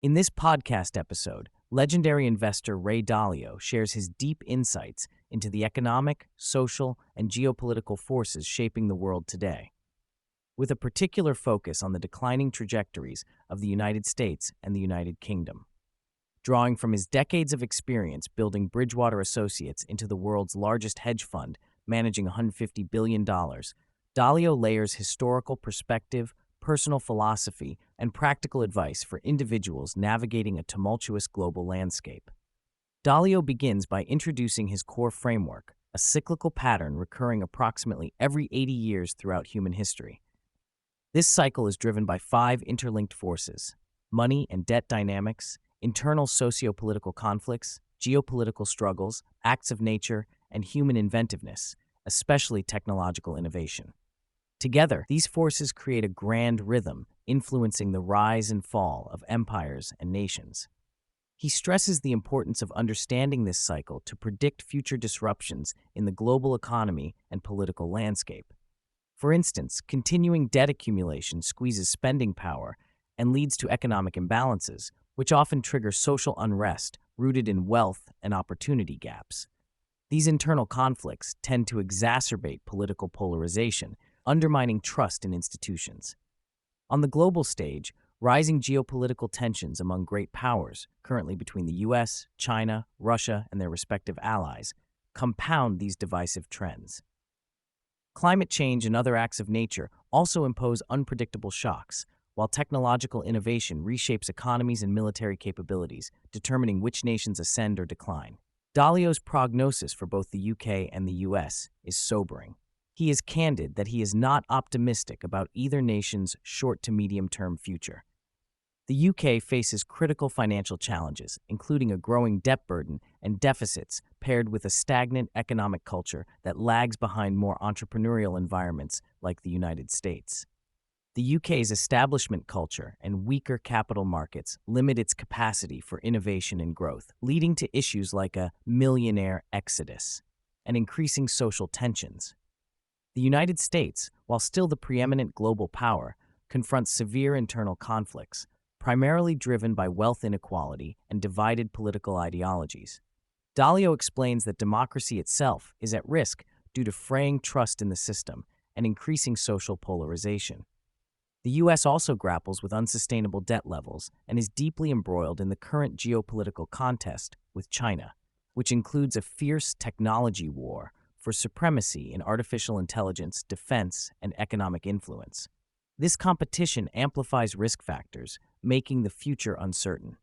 In this podcast episode, legendary investor Ray Dalio shares his deep insights into the economic, social, and geopolitical forces shaping the world today, with a particular focus on the declining trajectories of the United States and the United Kingdom. Drawing from his decades of experience building Bridgewater Associates into the world's largest hedge fund, managing $150 billion, Dalio layers historical perspective, personal philosophy, and practical advice for individuals navigating a tumultuous global landscape. Dalio begins by introducing his core framework, a cyclical pattern recurring approximately every 80 years throughout human history. This cycle is driven by five interlinked forces: money and debt dynamics, internal socio-political conflicts, geopolitical struggles, acts of nature, and human inventiveness, especially technological innovation. Together, these forces create a grand rhythm, influencing the rise and fall of empires and nations. He stresses the importance of understanding this cycle to predict future disruptions in the global economy and political landscape. For instance, continuing debt accumulation squeezes spending power and leads to economic imbalances, which often trigger social unrest rooted in wealth and opportunity gaps. These internal conflicts tend to exacerbate political polarization, undermining trust in institutions. On the global stage, rising geopolitical tensions among great powers, currently between the US, China, Russia, and their respective allies, compound these divisive trends. Climate change and other acts of nature also impose unpredictable shocks, while technological innovation reshapes economies and military capabilities, determining which nations ascend or decline. Dalio's prognosis for both the UK and the US is sobering. He is candid that he is not optimistic about either nation's short to medium-term future. The UK faces critical financial challenges, including a growing debt burden and deficits paired with a stagnant economic culture that lags behind more entrepreneurial environments like the United States. The UK's establishment culture and weaker capital markets limit its capacity for innovation and growth, leading to issues like a millionaire exodus and increasing social tensions. The United States, while still the preeminent global power, confronts severe internal conflicts, primarily driven by wealth inequality and divided political ideologies. Dalio explains that democracy itself is at risk due to fraying trust in the system and increasing social polarization. The U.S. also grapples with unsustainable debt levels and is deeply embroiled in the current geopolitical contest with China, which includes a fierce technology war for supremacy in artificial intelligence, defense, and economic influence. This competition amplifies risk factors, making the future uncertain.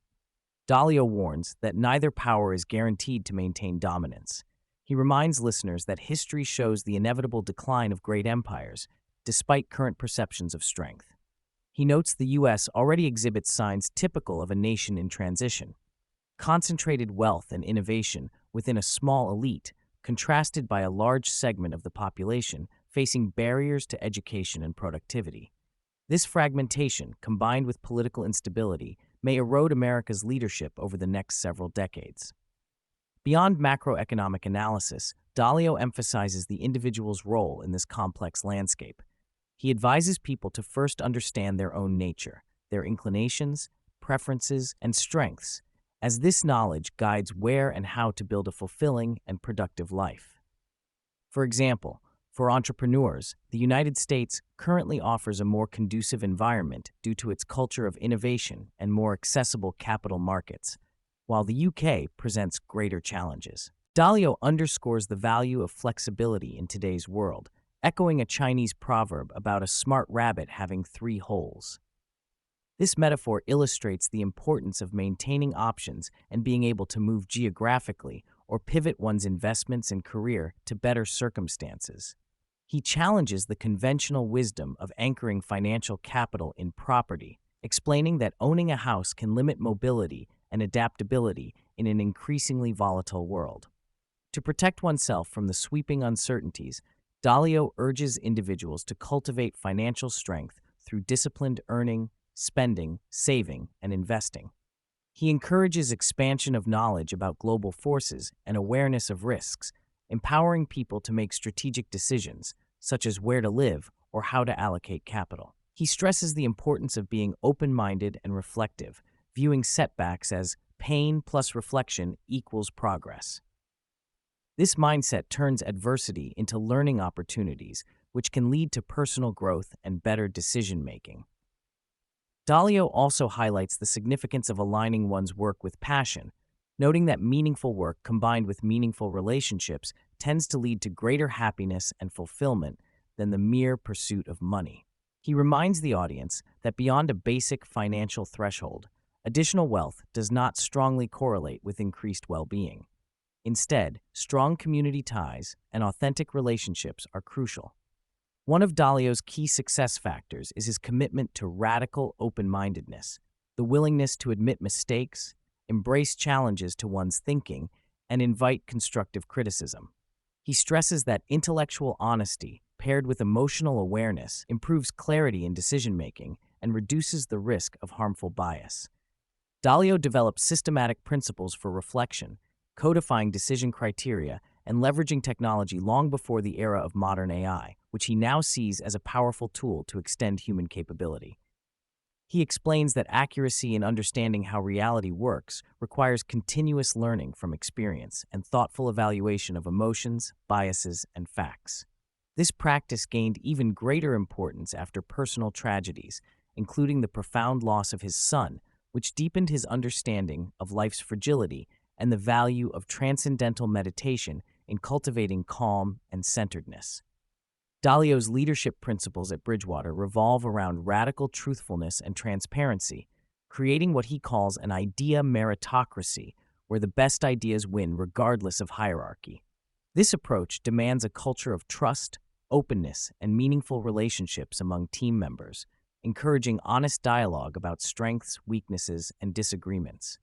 Dalio warns that neither power is guaranteed to maintain dominance. He reminds listeners that history shows the inevitable decline of great empires, despite current perceptions of strength. He notes the U.S. already exhibits signs typical of a nation in transition: concentrated wealth and innovation within a small elite, contrasted by a large segment of the population facing barriers to education and productivity. This fragmentation, combined with political instability, may erode America's leadership over the next several decades. Beyond macroeconomic analysis, Dalio emphasizes the individual's role in this complex landscape. He advises people to first understand their own nature, their inclinations, preferences, and strengths, as this knowledge guides where and how to build a fulfilling and productive life. For example, for entrepreneurs, the United States currently offers a more conducive environment due to its culture of innovation and more accessible capital markets, while the UK presents greater challenges. Dalio underscores the value of flexibility in today's world, echoing a Chinese proverb about a smart rabbit having three holes. This metaphor illustrates the importance of maintaining options and being able to move geographically or pivot one's investments and career to better circumstances. He challenges the conventional wisdom of anchoring financial capital in property, explaining that owning a house can limit mobility and adaptability in an increasingly volatile world. To protect oneself from the sweeping uncertainties, Dalio urges individuals to cultivate financial strength through disciplined earning, spending, saving, and investing. He encourages expansion of knowledge about global forces and awareness of risks, empowering people to make strategic decisions, such as where to live or how to allocate capital. He stresses the importance of being open-minded and reflective, viewing setbacks as pain plus reflection equals progress. This mindset turns adversity into learning opportunities, which can lead to personal growth and better decision-making. Dalio also highlights the significance of aligning one's work with passion, noting that meaningful work combined with meaningful relationships tends to lead to greater happiness and fulfillment than the mere pursuit of money. He reminds the audience that beyond a basic financial threshold, additional wealth does not strongly correlate with increased well-being. Instead, strong community ties and authentic relationships are crucial. One of Dalio's key success factors is his commitment to radical open-mindedness, the willingness to admit mistakes, embrace challenges to one's thinking, and invite constructive criticism. He stresses that intellectual honesty, paired with emotional awareness, improves clarity in decision-making and reduces the risk of harmful bias. Dalio developed systematic principles for reflection, codifying decision criteria, and leveraging technology long before the era of modern AI, which he now sees as a powerful tool to extend human capability. He explains that accuracy in understanding how reality works requires continuous learning from experience and thoughtful evaluation of emotions, biases, and facts. This practice gained even greater importance after personal tragedies, including the profound loss of his son, which deepened his understanding of life's fragility and the value of transcendental meditation in cultivating calm and centeredness. Dalio's leadership principles at Bridgewater revolve around radical truthfulness and transparency, creating what he calls an idea meritocracy, where the best ideas win regardless of hierarchy. This approach demands a culture of trust, openness, and meaningful relationships among team members, encouraging honest dialogue about strengths, weaknesses, and disagreements.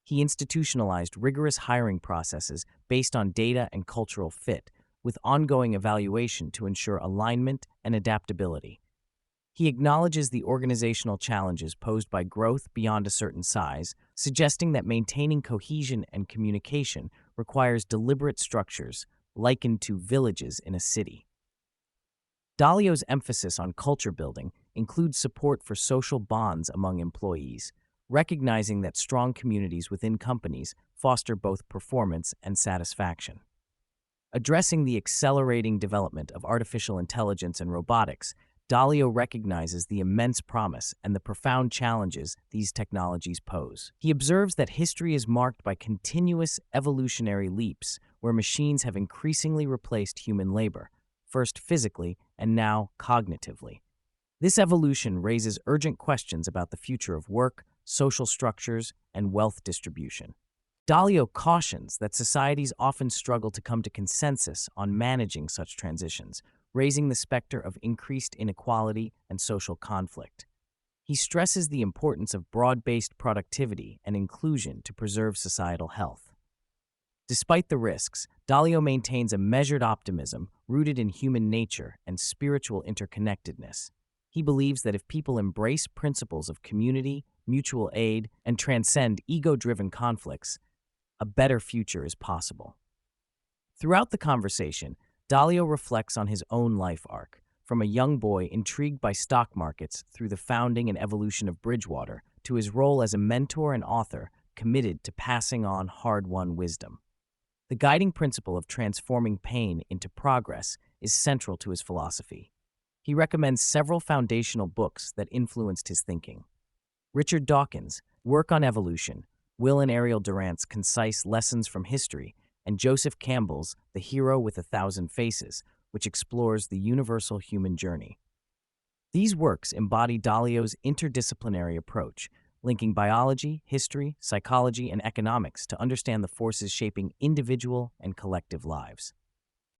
He institutionalized rigorous hiring processes based on data and cultural fit, with ongoing evaluation to ensure alignment and adaptability. He acknowledges the organizational challenges posed by growth beyond a certain size, suggesting that maintaining cohesion and communication requires deliberate structures, likened to villages in a city. Dalio's emphasis on culture building includes support for social bonds among employees, recognizing that strong communities within companies foster both performance and satisfaction. Addressing the accelerating development of artificial intelligence and robotics, Dalio recognizes the immense promise and the profound challenges these technologies pose. He observes that history is marked by continuous evolutionary leaps where machines have increasingly replaced human labor, first physically and now cognitively. This evolution raises urgent questions about the future of work, social structures, and wealth distribution. Dalio cautions that societies often struggle to come to consensus on managing such transitions, raising the specter of increased inequality and social conflict. He stresses the importance of broad-based productivity and inclusion to preserve societal health. Despite the risks, Dalio maintains a measured optimism rooted in human nature and spiritual interconnectedness. He believes that if people embrace principles of community, mutual aid, and transcend ego-driven conflicts, a better future is possible. Throughout the conversation, Dalio reflects on his own life arc, from a young boy intrigued by stock markets through the founding and evolution of Bridgewater to his role as a mentor and author committed to passing on hard-won wisdom. The guiding principle of transforming pain into progress is central to his philosophy. He recommends several foundational books that influenced his thinking. Richard Dawkins' Work on Evolution, Will and Ariel Durant's Concise Lessons from History, and Joseph Campbell's The Hero with a Thousand Faces, which explores the universal human journey. These works embody Dalio's interdisciplinary approach, linking biology, history, psychology, and economics to understand the forces shaping individual and collective lives.